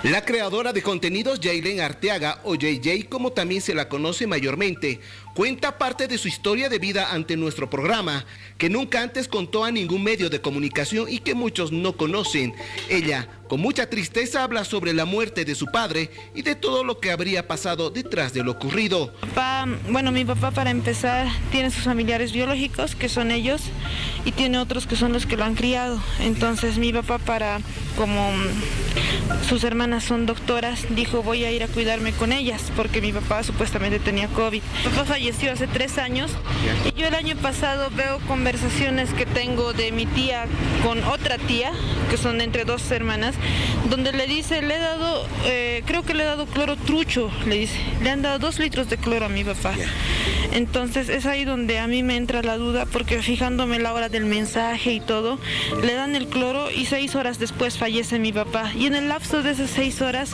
La creadora de contenidos Yailin Arteaga, o JJ como también se la conoce mayormente, cuenta parte de su historia de vida ante nuestro programa, que nunca antes contó a ningún medio de comunicación y que muchos no conocen. Ella, con mucha tristeza, habla sobre la muerte de su padre y de todo lo que habría pasado detrás de lo ocurrido. Mi papá, para empezar, tiene sus familiares biológicos, que son ellos, y tiene otros que son los que lo han criado. Entonces mi papá, como sus hermanas son doctoras, dijo: voy a ir a cuidarme con ellas, porque mi papá supuestamente tenía COVID. Mi papá falleció hace 3 años y yo el año pasado veo conversaciones que tengo de mi tía con otra tía, que son entre 2 hermanas, donde le dice: creo que le he dado cloro trucho, le dice, le han dado 2 litros de cloro a mi papá. Entonces es ahí donde a mí me entra la duda, porque fijándome la hora del mensaje y todo, le dan el cloro y 6 horas después fallece mi papá. Y en el lapso de esas 6 horas,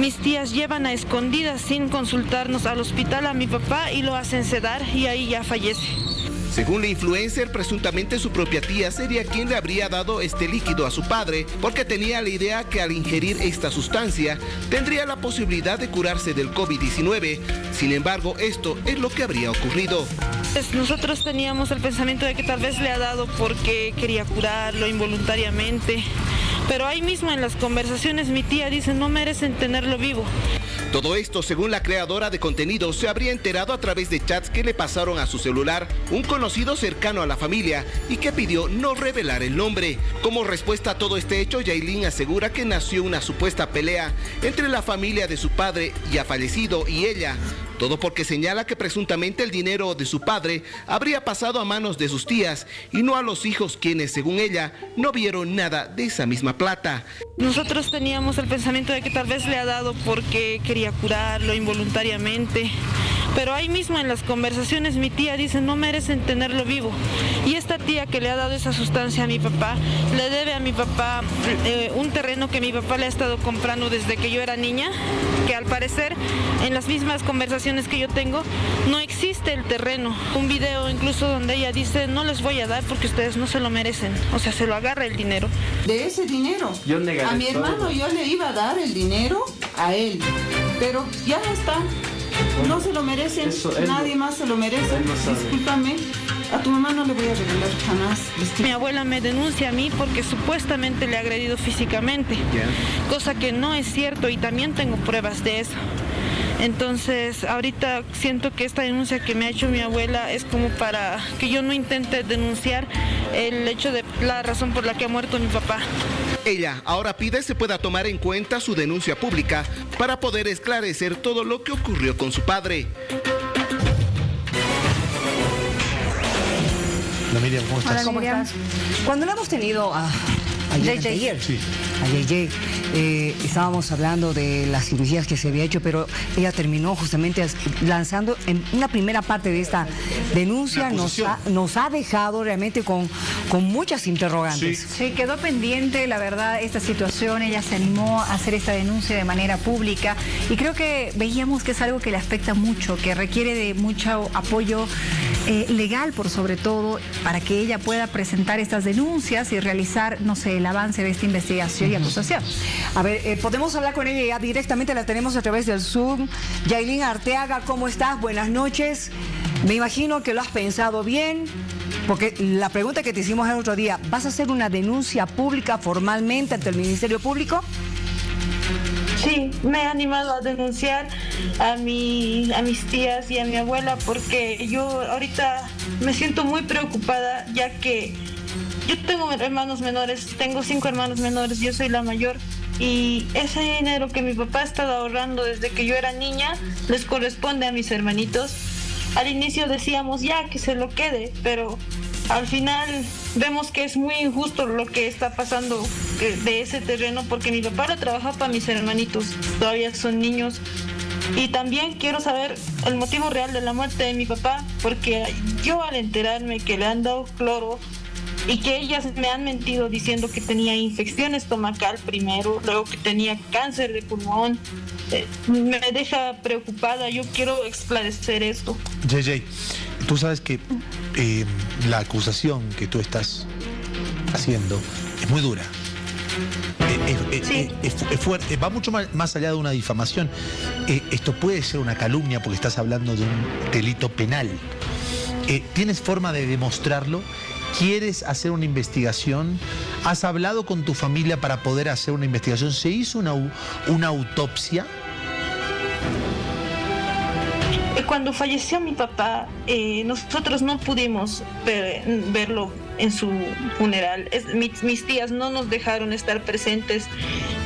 mis tías llevan a escondidas, sin consultarnos, al hospital a mi papá y lo hacen sedar y ahí ya fallece. Según la influencer, presuntamente su propia tía sería quien le habría dado este líquido a su padre, porque tenía la idea que al ingerir esta sustancia tendría la posibilidad de curarse del COVID-19. Sin embargo, esto es lo que habría ocurrido. Nosotros teníamos el pensamiento de que tal vez le ha dado porque quería curarlo involuntariamente, pero ahí mismo en las conversaciones mi tía dice: no merecen tenerlo vivo. Todo esto, según la creadora de contenido, se habría enterado a través de chats que le pasaron a su celular un conocido cercano a la familia y que pidió no revelar el nombre. Como respuesta a todo este hecho, Yailin asegura que nació una supuesta pelea entre la familia de su padre ya fallecido y ella. Todo porque señala que presuntamente el dinero de su padre habría pasado a manos de sus tías y no a los hijos, quienes, según ella, no vieron nada de esa misma plata. Nosotros teníamos el pensamiento de que tal vez le ha dado porque quería curarlo involuntariamente, pero ahí mismo en las conversaciones mi tía dice: no merecen tenerlo vivo. Y esta tía que le ha dado esa sustancia a mi papá, le debe a mi papá un terreno que mi papá le ha estado comprando desde que yo era niña, que al parecer en las mismas conversaciones que yo tengo no existe el terreno. Un video incluso donde ella dice: no les voy a dar porque ustedes no se lo merecen. O sea, se lo agarra el dinero. De ese dinero, a mi hermano yo le iba a dar el dinero a él, pero ya no está. No se lo merecen, nadie más se lo merece. Discúlpame, a tu mamá no le voy a regalar jamás. Mi abuela me denuncia a mí porque supuestamente le ha agredido físicamente, cosa que no es cierto, y también tengo pruebas de eso. Entonces, ahorita siento que esta denuncia que me ha hecho mi abuela es como para que yo no intente denunciar el hecho de la razón por la que ha muerto mi papá. Ella ahora pide se pueda tomar en cuenta su denuncia pública para poder esclarecer todo lo que ocurrió con su padre. Hola Miriam, ¿cómo estás? Hola, ¿cómo estás? Cuando lo hemos tenido ayer, sí. A JJ, estábamos hablando de las cirugías que se había hecho, pero ella terminó justamente lanzando en una primera parte de esta denuncia. Nos ha dejado realmente con muchas interrogantes. Sí, quedó pendiente, la verdad, esta situación. Ella se animó a hacer esta denuncia de manera pública y creo que veíamos que es algo que le afecta mucho, que requiere de mucho apoyo legal, por sobre todo, para que ella pueda presentar estas denuncias y realizar, no sé, el avance de esta investigación y acusación. A ver, podemos hablar con ella ya directamente, la tenemos a través del Zoom. Yailin Arteaga, ¿cómo estás? Buenas noches. Me imagino que lo has pensado bien, porque la pregunta que te hicimos el otro día, ¿vas a hacer una denuncia pública formalmente ante el Ministerio Público? Sí, me he animado a denunciar a mis tías y a mi abuela, porque yo ahorita me siento muy preocupada, ya que yo tengo hermanos menores, tengo 5 hermanos menores, yo soy la mayor, y ese dinero que mi papá ha estado ahorrando desde que yo era niña les corresponde a mis hermanitos. Al inicio decíamos ya que se lo quede, pero al final vemos que es muy injusto lo que está pasando de ese terreno, porque mi papá lo trabaja para mis hermanitos, todavía son niños. Y también quiero saber el motivo real de la muerte de mi papá, porque yo al enterarme que le han dado cloro y que ellas me han mentido diciendo que tenía infección estomacal primero, luego que tenía cáncer de pulmón, me deja preocupada. Yo quiero esclarecer esto. JJ, tú sabes que la acusación que tú estás haciendo es muy dura. Sí. Es fuerte, va mucho más allá de una difamación. Esto puede ser una calumnia porque estás hablando de un delito penal. ¿Tienes forma de demostrarlo? ¿Quieres hacer una investigación? ¿Has hablado con tu familia para poder hacer una investigación? ¿Se hizo una autopsia? Cuando falleció mi papá, nosotros no pudimos verlo en su funeral. Mis tías no nos dejaron estar presentes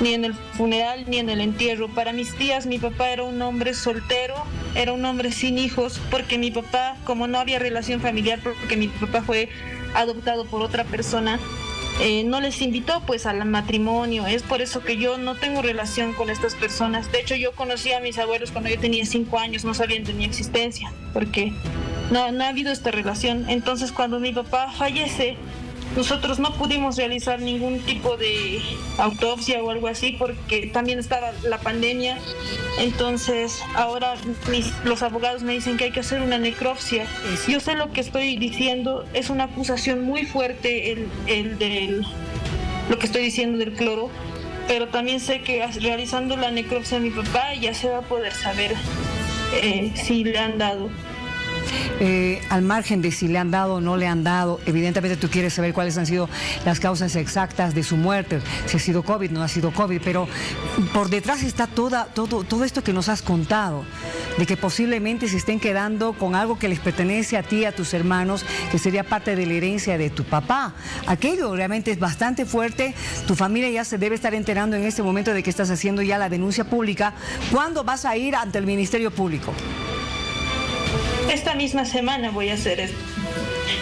ni en el funeral ni en el entierro. Para mis tías, mi papá era un hombre soltero, era un hombre sin hijos, porque mi papá, como no había relación familiar, porque mi papá fue adoptado por otra persona, no les invitó pues al matrimonio. Es por eso que yo no tengo relación con estas personas. De hecho, yo conocí a mis abuelos cuando yo tenía 5 años, no sabían de mi existencia, porque no ha habido esta relación. Entonces, cuando mi papá fallece, nosotros no pudimos realizar ningún tipo de autopsia o algo así, porque también estaba la pandemia. Entonces, ahora los abogados me dicen que hay que hacer una necropsia. Yo sé lo que estoy diciendo, es una acusación muy fuerte lo que estoy diciendo del cloro, pero también sé que realizando la necropsia a mi papá ya se va a poder saber si le han dado. Al margen de si le han dado o no le han dado, evidentemente tú quieres saber cuáles han sido las causas exactas de su muerte, si ha sido COVID, no ha sido COVID, pero por detrás está todo esto que nos has contado, de que posiblemente se estén quedando con algo que les pertenece a ti, a tus hermanos, que sería parte de la herencia de tu papá. Aquello realmente es bastante fuerte. Tu familia ya se debe estar enterando en este momento de que estás haciendo ya la denuncia pública. ¿Cuándo vas a ir ante el Ministerio Público? Esta misma semana voy a hacer esto.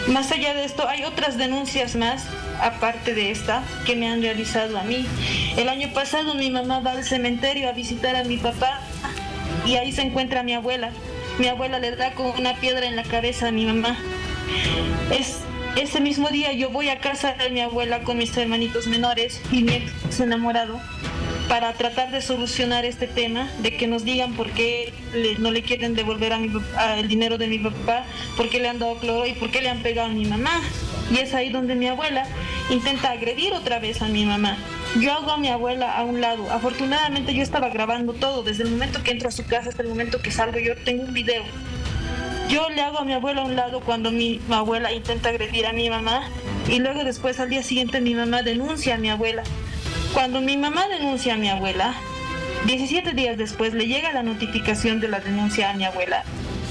Más allá de esto, hay otras denuncias más, aparte de esta, que me han realizado a mí. El año pasado mi mamá va al cementerio a visitar a mi papá y ahí se encuentra mi abuela. Mi abuela le da con una piedra en la cabeza a mi mamá. Ese mismo día yo voy a casa de mi abuela con mis hermanitos menores y mi ex enamorado, para tratar de solucionar este tema, de que nos digan por qué no le quieren devolver el dinero de mi papá, por qué le han dado cloro y por qué le han pegado a mi mamá. Y es ahí donde mi abuela intenta agredir otra vez a mi mamá. Yo hago a mi abuela a un lado. Afortunadamente yo estaba grabando todo, desde el momento que entro a su casa hasta el momento que salgo. Yo tengo un video. Yo le hago a mi abuela a un lado cuando mi abuela intenta agredir a mi mamá, y luego después al día siguiente mi mamá denuncia a mi abuela. Cuando mi mamá denuncia a mi abuela, 17 días después le llega la notificación de la denuncia a mi abuela,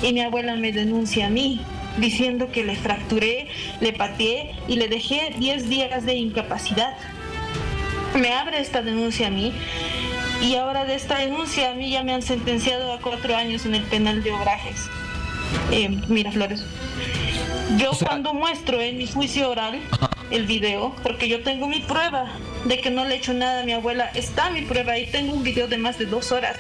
y mi abuela me denuncia a mí, diciendo que le fracturé, le pateé y le dejé 10 días de incapacidad. Me abre esta denuncia a mí, y ahora de esta denuncia a mí ya me han sentenciado a 4 años en el penal de Obrajes, Miraflores. Yo cuando muestro en mi juicio oral el video, porque yo tengo mi prueba de que no le he hecho nada a mi abuela, está mi prueba y tengo un video de más de 2 horas.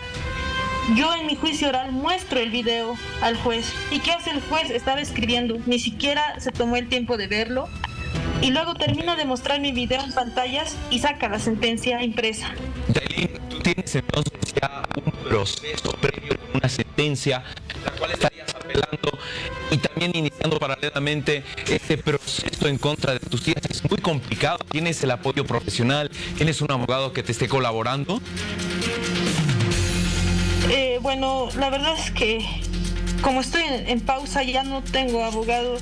Yo en mi juicio oral muestro el video al juez. ¿Y qué hace el juez? Estaba escribiendo, ni siquiera se tomó el tiempo de verlo, y luego termina de mostrar mi video en pantallas y saca la sentencia impresa. Yailin, tú tienes entonces ya un proceso previo, una sentencia, la cual estarías apelando y también iniciando paralelamente este proceso en contra de tus tías. Es muy complicado. ¿Tienes el apoyo profesional? ¿Tienes un abogado que te esté colaborando? Bueno, la verdad es que como estoy en pausa, ya no tengo abogado.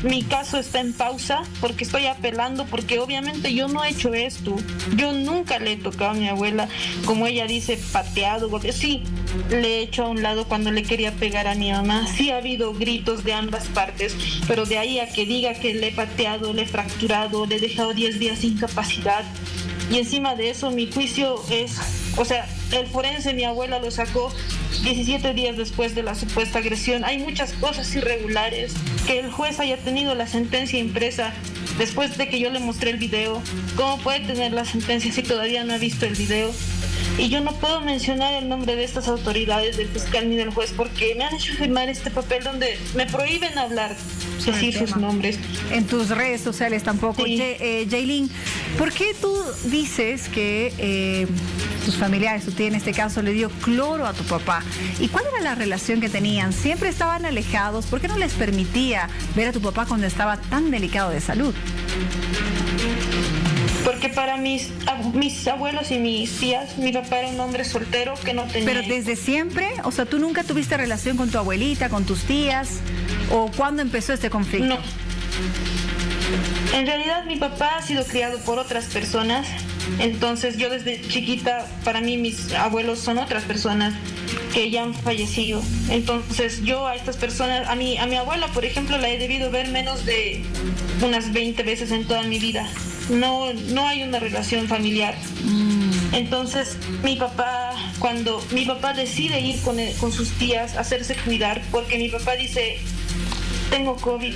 Mi caso está en pausa porque estoy apelando, porque obviamente yo no he hecho esto. Yo nunca le he tocado a mi abuela, como ella dice, pateado, golpeado. Sí, le he hecho a un lado cuando le quería pegar a mi mamá. Sí ha habido gritos de ambas partes, pero de ahí a que diga que le he pateado, le he fracturado, le he dejado 10 días sin capacidad. Y encima de eso mi juicio es, o sea, el forense, mi abuela lo sacó 17 días después de la supuesta agresión. Hay muchas cosas irregulares. Que el juez haya tenido la sentencia impresa después de que yo le mostré el video. ¿Cómo puede tener la sentencia si todavía no ha visto el video? Y yo no puedo mencionar el nombre de estas autoridades, del fiscal ni del juez, porque me han hecho firmar este papel donde me prohíben hablar, decir sus nombres. En tus redes sociales tampoco. Sí. Yailin, ¿por qué tú dices que tus familiares, tu tía en este caso, le dio cloro a tu papá? ¿Y cuál era la relación que tenían? ¿Siempre estaban alejados? ¿Por qué no les permitía ver a tu papá cuando estaba tan delicado de salud? Porque para mis abuelos y mis tías, mi papá era un hombre soltero que no tenía... ¿Pero desde siempre? O sea, ¿tú nunca tuviste relación con tu abuelita, con tus tías? ¿O cuándo empezó este conflicto? No. En realidad mi papá ha sido criado por otras personas, entonces yo desde chiquita, para mí mis abuelos son otras personas que ya han fallecido. Entonces yo a estas personas, a mi abuela, por ejemplo, la he debido ver menos de unas 20 veces en toda mi vida. No hay una relación familiar. Entonces mi papá, cuando mi papá decide ir con sus tías a hacerse cuidar, porque mi papá dice, tengo COVID.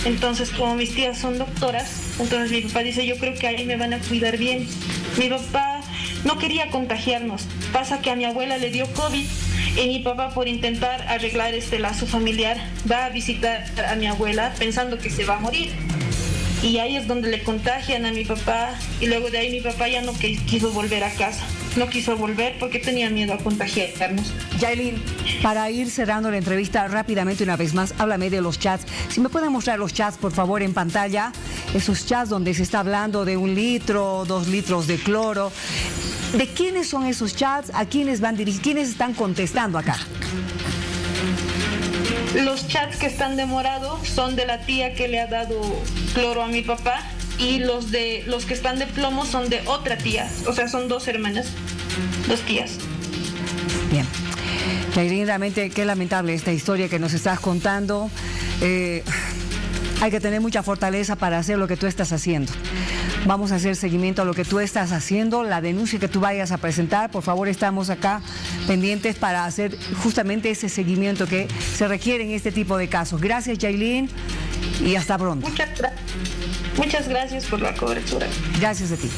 Entonces, como mis tías son doctoras, entonces mi papá dice, yo creo que ahí me van a cuidar bien. Mi papá no quería contagiarnos. Pasa que a mi abuela le dio COVID y mi papá, por intentar arreglar este lazo familiar, va a visitar a mi abuela pensando que se va a morir. Y ahí es donde le contagian a mi papá, y luego de ahí mi papá ya no quiso volver a casa. No quiso volver porque tenía miedo a contagiarnos. Yailin, para ir cerrando la entrevista rápidamente una vez más, háblame de los chats. Si me pueden mostrar los chats, por favor, en pantalla. Esos chats donde se está hablando de 1 litro, 2 litros de cloro. ¿De quiénes son esos chats? ¿A quiénes van dirigidos? ¿Quiénes están contestando acá? Los chats que están de morado son de la tía que le ha dado cloro a mi papá, y los que están de plomo son de otra tía. O sea, son 2 hermanas, 2 tías. Bien. Yailin, realmente qué lamentable esta historia que nos estás contando. Hay que tener mucha fortaleza para hacer lo que tú estás haciendo. Vamos a hacer seguimiento a lo que tú estás haciendo, la denuncia que tú vayas a presentar. Por favor, estamos acá pendientes para hacer justamente ese seguimiento que se requiere en este tipo de casos. Gracias, Yailin, y hasta pronto. Muchas gracias por la cobertura. Gracias a ti.